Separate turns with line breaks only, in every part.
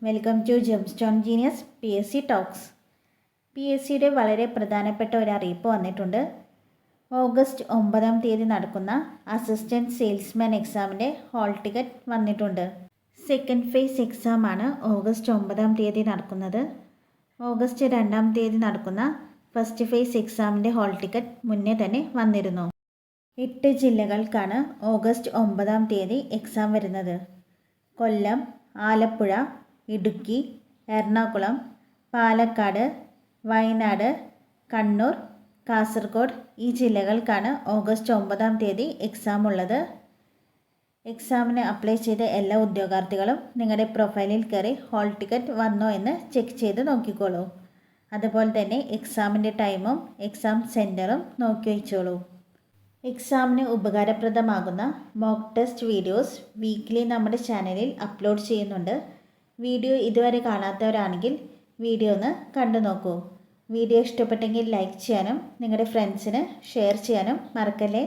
Welcome to gemstone genius PSC talks. PSCയുടെ വളരെ പ്രധാനപ്പെട്ട ഒരു അറിയിപ്പ് വന്നിട്ടുണ്ട്. ഓഗസ്റ്റ് 9 നടക്കുന്ന അസിസ്റ്റൻറ്റ് സെയിൽസ്മാൻ എക്സാമിൻ്റെ ഹോൾ ടിക്കറ്റ് വന്നിട്ടുണ്ട്. സെക്കൻഡ് ഫേസ് എക്സാമാണ് ഓഗസ്റ്റ് 9 നടക്കുന്നത്. ഓഗസ്റ്റ് 2 നടക്കുന്ന ഫസ്റ്റ് ഫേസ് എക്സാമിൻ്റെ ഹോൾ ടിക്കറ്റ് മുന്നേ തന്നെ വന്നിരുന്നു. 8 ജില്ലകൾക്കാണ് ഓഗസ്റ്റ് 9 എക്സാം വരുന്നത്. കൊല്ലം, ആലപ്പുഴ, ഇടുക്കി, എറണാകുളം, പാലക്കാട്, വയനാട്, കണ്ണൂർ, കാസർഗോഡ് ഈ ജില്ലകൾക്കാണ് ഓഗസ്റ്റ് 9 എക്സാം ഉള്ളത്. എക്സാമിന് അപ്ലൈ ചെയ്ത എല്ലാ ഉദ്യോഗാർത്ഥികളും നിങ്ങളുടെ പ്രൊഫൈലിൽ കയറി ഹോൾ ടിക്കറ്റ് വന്നോ എന്ന് ചെക്ക് ചെയ്ത് നോക്കിക്കോളൂ. അതുപോലെ തന്നെ എക്സാമിൻ്റെ ടൈമും എക്സാം സെൻറ്ററും നോക്കി വയ്ച്ചോളൂ. എക്സാമിന് ഉപകാരപ്രദമാകുന്ന മോക്ക് ടെസ്റ്റ് വീഡിയോസ് വീക്ക്ലി നമ്മുടെ ചാനലിൽ അപ്ലോഡ് ചെയ്യുന്നുണ്ട്. വീഡിയോ ഇതുവരെ കാണാത്തവരാണെങ്കിൽ വീഡിയോ ഒന്ന് കണ്ടു നോക്കൂ. വീഡിയോ ഇഷ്ടപ്പെട്ടെങ്കിൽ ലൈക്ക് ചെയ്യാനും നിങ്ങളുടെ ഫ്രണ്ട്സിന് ഷെയർ ചെയ്യാനും മറക്കല്ലേ.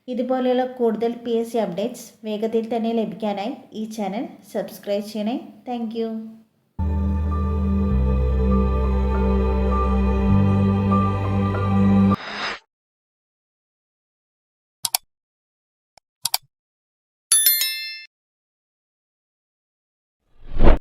ഇതുപോലെയുള്ള കൂടുതൽ PSC അപ്ഡേറ്റ്സ് വേഗത്തിൽ തന്നെ ലഭിക്കാനായി ഈ ചാനൽ സബ്സ്ക്രൈബ് ചെയ്യണേ. താങ്ക്